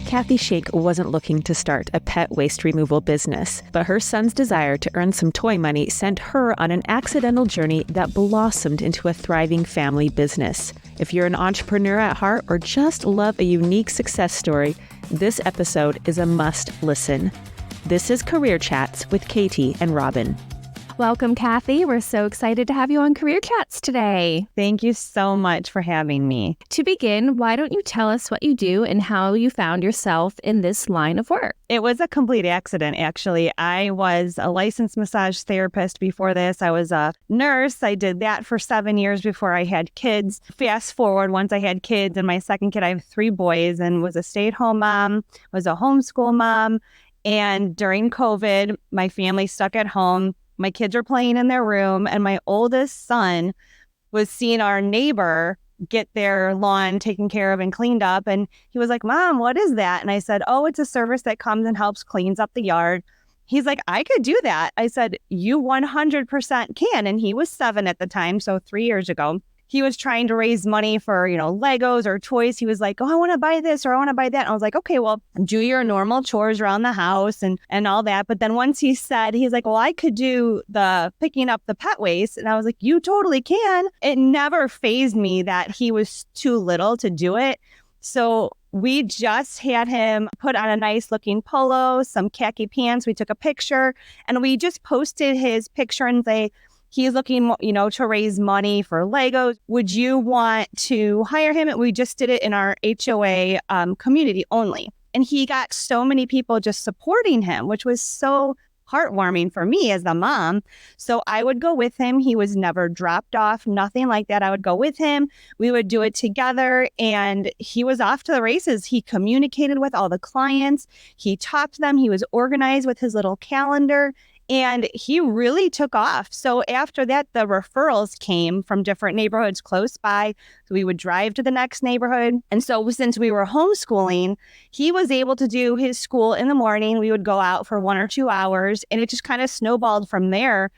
Cathi Shank wasn't looking to start a pet waste removal business, but her son's desire to earn some toy money sent her on an accidental journey that blossomed into a thriving family business. If you're an entrepreneur at heart or just love a unique success story, this episode is a must listen. This is Career Chats with Cathi and Robin. Welcome, Cathi. We're so excited to have you on Career Chats today. Thank you so much for having me. To begin, why don't you tell us what you do and how you found yourself in this line of work? It was a complete accident, actually. I was a licensed massage therapist before this. I was a nurse. I did that for 7 years before I had kids. Fast forward, once I had kids and my second kid, I have 3 boys and was a stay-at-home mom, was a homeschool mom. And during COVID, my family stuck at home. My kids were playing in their room, and my oldest son was seeing our neighbor get their lawn taken care of and cleaned up. And he was like, "Mom, what is that?" And I said, "Oh, it's a service that comes and helps cleans up the yard." He's like, "I could do that." I said, "You 100% can." And he was 7 at the time, so 3 years ago. He was trying to raise money for, Legos or toys. He was like, "Oh, I want to buy this or I want to buy that." And I was like, "Okay, well, do your normal chores around the house and all that." But then once he's like, "Well, I could do the picking up the pet waste." And I was like, "You totally can." It never fazed me that he was too little to do it. So we just had him put on a nice looking polo, some khaki pants. We took a picture and we just posted his picture and say, "He's looking, to raise money for Legos. Would you want to hire him?" We just did it in our HOA community only. And he got so many people just supporting him, which was so heartwarming for me as a mom. So I would go with him. He was never dropped off, nothing like that. I would go with him. We would do it together. And he was off to the races. He communicated with all the clients. He talked to them. He was organized with his little calendar. And he really took off. So after that, the referrals came from different neighborhoods close by. So we would drive to the next neighborhood. And so since we were homeschooling, he was able to do his school in the morning. We would go out for 1 or 2 hours, and it just kind of snowballed from there.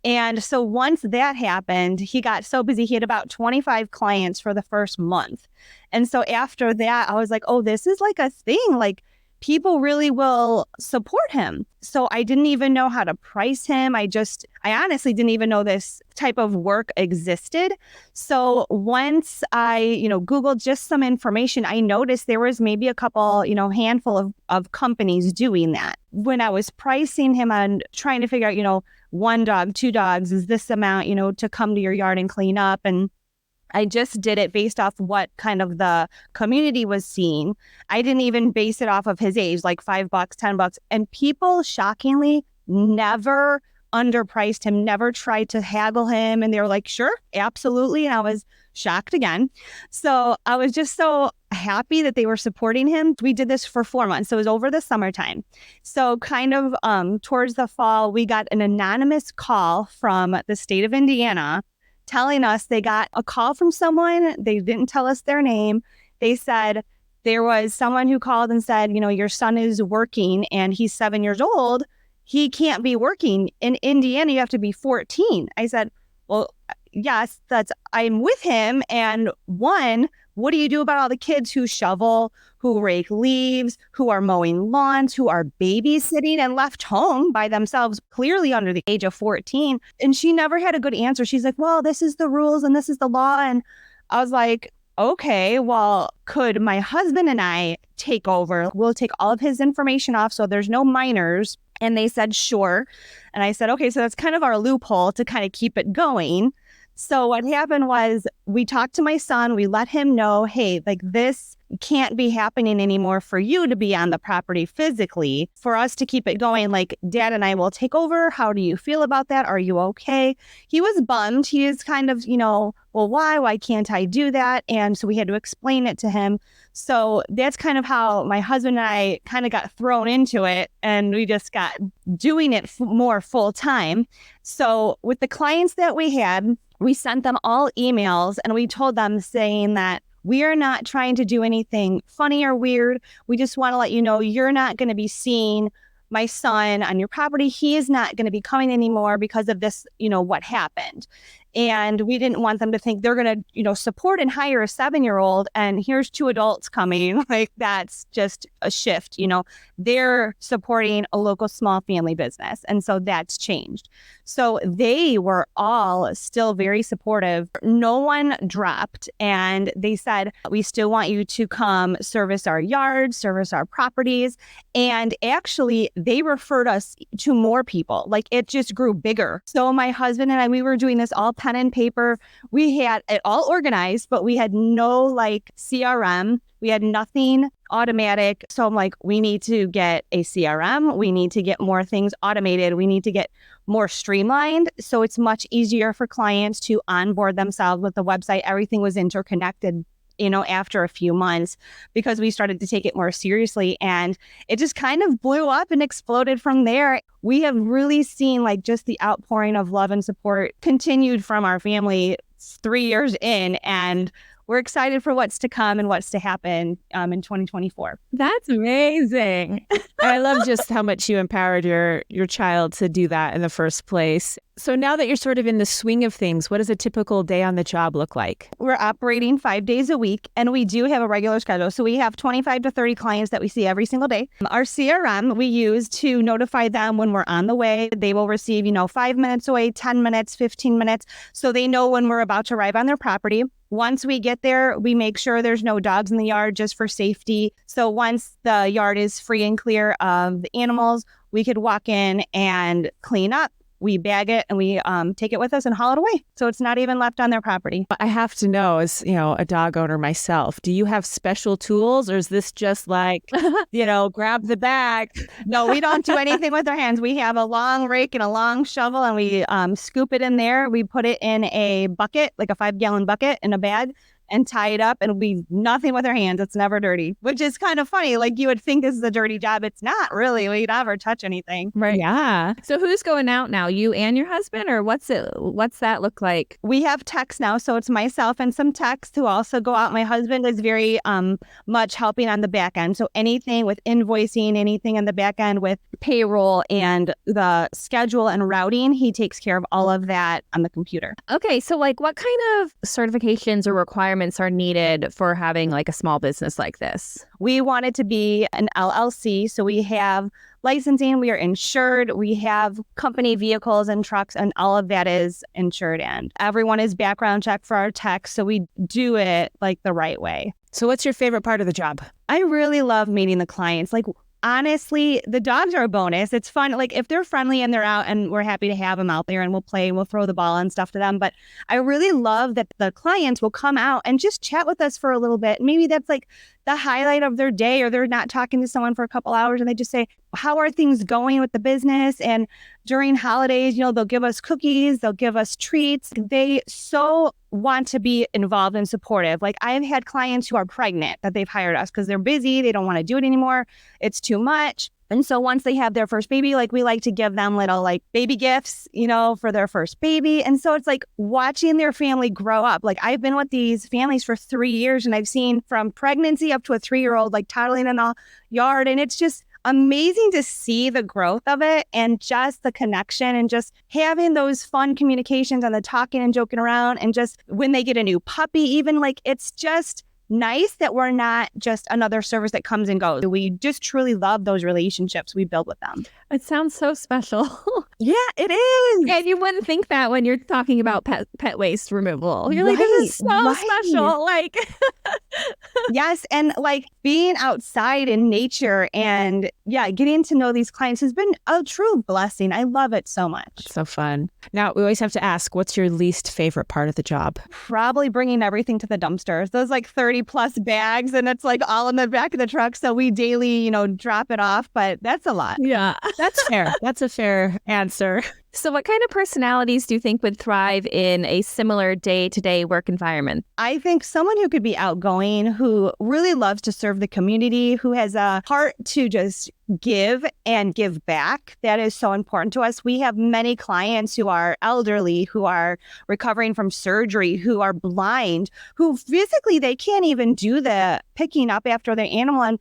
And so once that happened, he got so busy. He had about 25 clients for the first month. And so after that, I was like, oh, this is like a thing. Like, people really will support him. So I didn't even know how to price him. I honestly didn't even know this type of work existed. So once I, Googled just some information, I noticed there was maybe a couple, handful of companies doing that. When I was pricing him on trying to figure out, 1 dog, 2 dogs, is this amount, to come to your yard and clean up? And I just did it based off what kind of the community was seeing. I didn't even base it off of his age, like $5, $10. And people shockingly never underpriced him, never tried to haggle him. And they were like, "Sure, absolutely." And I was shocked again. So I was just so happy that they were supporting him. We did this for 4 months. So it was over the summertime. So kind of towards the fall, we got an anonymous call from the state of Indiana telling us they got a call from someone. They didn't tell us their name. They said there was someone who called and said, "Your son is working and he's 7 years old. He can't be working. In Indiana, you have to be 14. I said, "Well, yes, I'm with him. And one, what do you do about all the kids who shovel, who rake leaves, who are mowing lawns, who are babysitting and left home by themselves, clearly under the age of 14? And she never had a good answer. She's like, "Well, this is the rules and this is the law." And I was like, "Okay, well, could my husband and I take over? We'll take all of his information off so there's no minors." And they said, "Sure." And I said, "Okay, so that's kind of our loophole to kind of keep it going." So what happened was we talked to my son. We let him know, "Hey, like, this can't be happening anymore for you to be on the property physically. For us to keep it going, like, Dad and I will take over. How do you feel about that? Are you okay?" He was bummed. He is kind of, "Well, why? Why can't I do that?" And so we had to explain it to him. So that's kind of how my husband and I kind of got thrown into it, and we just got doing it more full time. So with the clients that we had, we sent them all emails and we told them saying that we are not trying to do anything funny or weird. We just want to let you know you're not going to be seeing my son on your property. He is not going to be coming anymore because of this, what happened. And we didn't want them to think they're going to, support and hire a 7-year-old and here's 2 adults coming. Like that's just a shift. They're supporting a local small family business. And so that's changed. So they were all still very supportive. No one dropped. And they said, we still want you to come service our yards, service our properties. And actually, they referred us to more people. Like it just grew bigger. So my husband and I, we were doing this all pen and paper. We had it all organized, but we had no CRM. We had nothing automatic. So I'm like, we need to get a CRM. We need to get more things automated. We need to get more streamlined. So it's much easier for clients to onboard themselves with the website. Everything was interconnected, after a few months because we started to take it more seriously, and it just kind of blew up and exploded from there. We have really seen just the outpouring of love and support continued from our family 3 years in, and we're excited for what's to come and what's to happen in 2024. That's amazing. I love just how much you empowered your child to do that in the first place. So now that you're sort of in the swing of things, what does a typical day on the job look like? We're operating 5 days a week, and we do have a regular schedule. So we have 25 to 30 clients that we see every single day. Our CRM we use to notify them when we're on the way. They will receive, 5 minutes away, 10 minutes, 15 minutes. So they know when we're about to arrive on their property. Once we get there, we make sure there's no dogs in the yard just for safety. So once the yard is free and clear of the animals, we could walk in and clean up. We bag it and we take it with us and haul it away. So it's not even left on their property. I have to know, as a dog owner myself, do you have special tools, or is this just grab the bag? No, we don't do anything with our hands. We have a long rake and a long shovel, and we scoop it in there. We put it in a bucket, like a 5-gallon bucket in a bag, and tie it up, and we nothing with our hands. It's never dirty, which is kind of funny. You would think this is a dirty job. It's not really. We never touch anything. Right. Yeah. So who's going out now? You and your husband, or what's that look like? We have techs now. So it's myself and some techs who also go out. My husband is very much helping on the back end. So anything with invoicing, anything on the back end with payroll and the schedule and routing, he takes care of all of that on the computer. Okay. So what kind of certifications or requirements are needed for having a small business like this? We want it to be an LLC. So we have licensing, we are insured, we have company vehicles and trucks, and all of that is insured. And everyone is background checked for our techs. So we do it the right way. So what's your favorite part of the job? I really love meeting the clients. Honestly, the dogs are a bonus. It's fun. If they're friendly and they're out, and we're happy to have them out there, and we'll play and we'll throw the ball and stuff to them. But I really love that the clients will come out and just chat with us for a little bit. Maybe that's the highlight of their day, or they're not talking to someone for a couple hours and they just say, how are things going with the business? And during holidays, they'll give us cookies, they'll give us treats. They so want to be involved and supportive. I've had clients who are pregnant that they've hired us because they're busy. They don't want to do it anymore. It's too much. And so once they have their first baby, we like to give them little baby gifts, for their first baby. And so it's watching their family grow up. I've been with these families for 3 years, and I've seen from pregnancy up to a 3-year-old, toddling in the yard. And it's just amazing to see the growth of it, and just the connection, and just having those fun communications and the talking and joking around, and just when they get a new puppy, even it's just nice that we're not just another service that comes and goes. We just truly love those relationships we build with them. It sounds so special. Yeah, it is. And you wouldn't think that when you're talking about pet waste removal. You're this is so special. Yes. And being outside in nature and getting to know these clients has been a true blessing. I love it so much. It's so fun. Now, we always have to ask, what's your least favorite part of the job? Probably bringing everything to the dumpsters. Those 30 plus bags, and it's all in the back of the truck. So we daily, drop it off, but that's a lot. Yeah. That's fair. That's a fair answer. So what kind of personalities do you think would thrive in a similar day-to-day work environment? I think someone who could be outgoing, who really loves to serve the community, who has a heart to just give and give back. That is so important to us. We have many clients who are elderly, who are recovering from surgery, who are blind, who physically they can't even do the picking up after their animal. And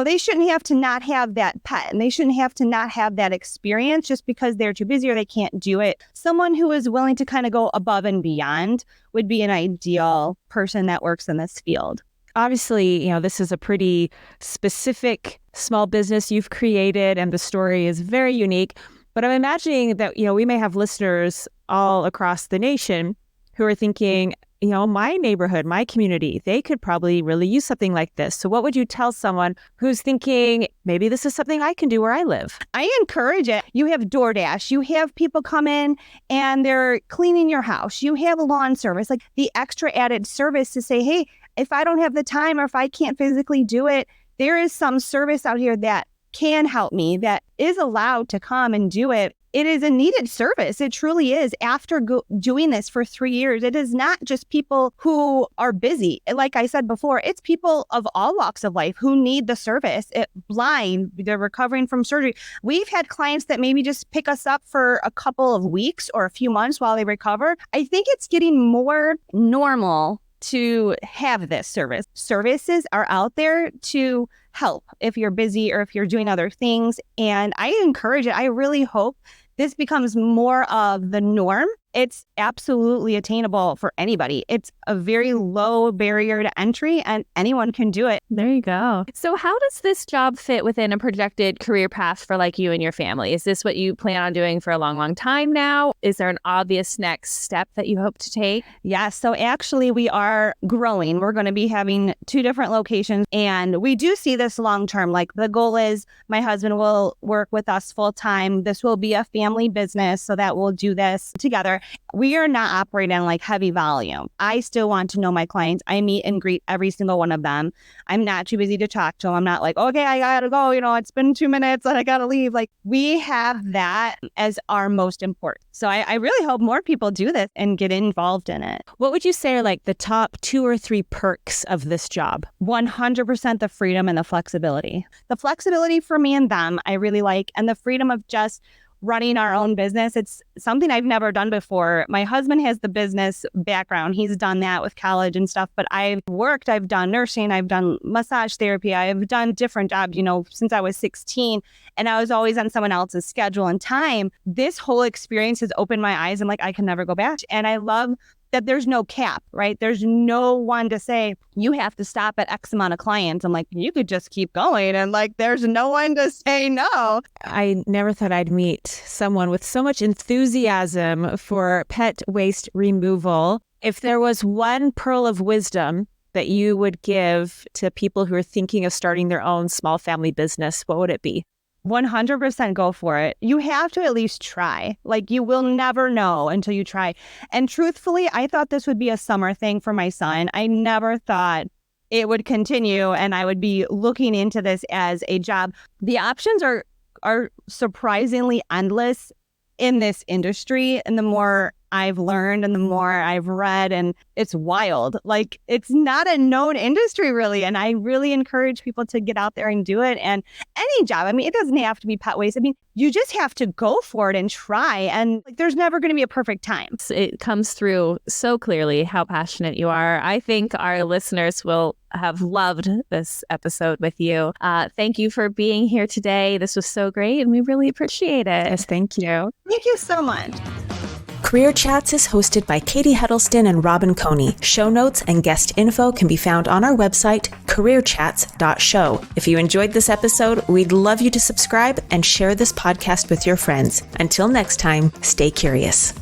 they shouldn't have to not have that pet, and they shouldn't have to not have that experience just because they're too busy or they can't do it. Someone who is willing to kind of go above and beyond would be an ideal person that works in this field. Obviously, this is a pretty specific small business you've created, and the story is very unique. But I'm imagining that, we may have listeners all across the nation who are thinking, my neighborhood, my community, they could probably really use something like this. So what would you tell someone who's thinking, maybe this is something I can do where I live? I encourage it. You have DoorDash. You have people come in and they're cleaning your house. You have a lawn service, like the extra added service to say, hey, if I don't have the time or if I can't physically do it, there is some service out here that can help me, that is allowed to come and do it. It is a needed service. It truly is. After doing this for 3 years, it is not just people who are busy. Like I said before, it's people of all walks of life who need the service. Blind, they're recovering from surgery. We've had clients that maybe just pick us up for a couple of weeks or a few months while they recover. I think it's getting more normal to have this service. Services are out there to help if you're busy or if you're doing other things. And I encourage it. I really hope this becomes more of the norm. It's absolutely attainable for anybody. It's a very low barrier to entry and anyone can do it. There you go. So how does this job fit within a projected career path for like you and your family? Is this what you plan on doing for a long, long time now? Is there an obvious next step that you hope to take? Yes. So actually we are growing. We're going to be having 2 different locations and we do see this long term. Like the goal is my husband will work with us full time. This will be a family business so that we'll do this together. We are not operating like heavy volume. I still want to know my clients. I meet and greet every single one of them. I'm not too busy to talk to them. I'm not like, okay, I gotta go. It's been 2 minutes and I gotta leave. Like we have that as our most important. So I really hope more people do this and get involved in it. What would you say are like the top 2 or 3 perks of this job? 100% the freedom and the flexibility. The flexibility for me and them, I really like, and the freedom of just running our own business. It's something I've never done before. My husband has the business background. He's done that with college and stuff, but I've done nursing, I've done massage therapy, I've done different jobs, since I was 16, and I was always on someone else's schedule and time. This whole experience has opened my eyes. I'm like, I can never go back. And I love that there's no cap, right? There's no one to say, you have to stop at X amount of clients. I'm like, you could just keep going. And like, there's no one to say no. I never thought I'd meet someone with so much enthusiasm for pet waste removal. If there was one pearl of wisdom that you would give to people who are thinking of starting their own small family business, what would it be? 100% go for it. You have to at least try. Like you will never know until you try. And truthfully, I thought this would be a summer thing for my son. I never thought it would continue and I would be looking into this as a job. The options are surprisingly endless in this industry. And the more I've learned and the more I've read, and it's wild. Like it's not a known industry really. And I really encourage people to get out there and do it. And any job, it doesn't have to be pet waste. You just have to go for it and try. And like, there's never going to be a perfect time. It comes through so clearly how passionate you are. I think our listeners will have loved this episode with you. Thank you for being here today. This was so great and we really appreciate it. Yes, thank you. Thank you so much. Career Chats is hosted by Cathi Huddleston and Robin Coney. Show notes and guest info can be found on our website, careerchats.show. If you enjoyed this episode, we'd love you to subscribe and share this podcast with your friends. Until next time, stay curious.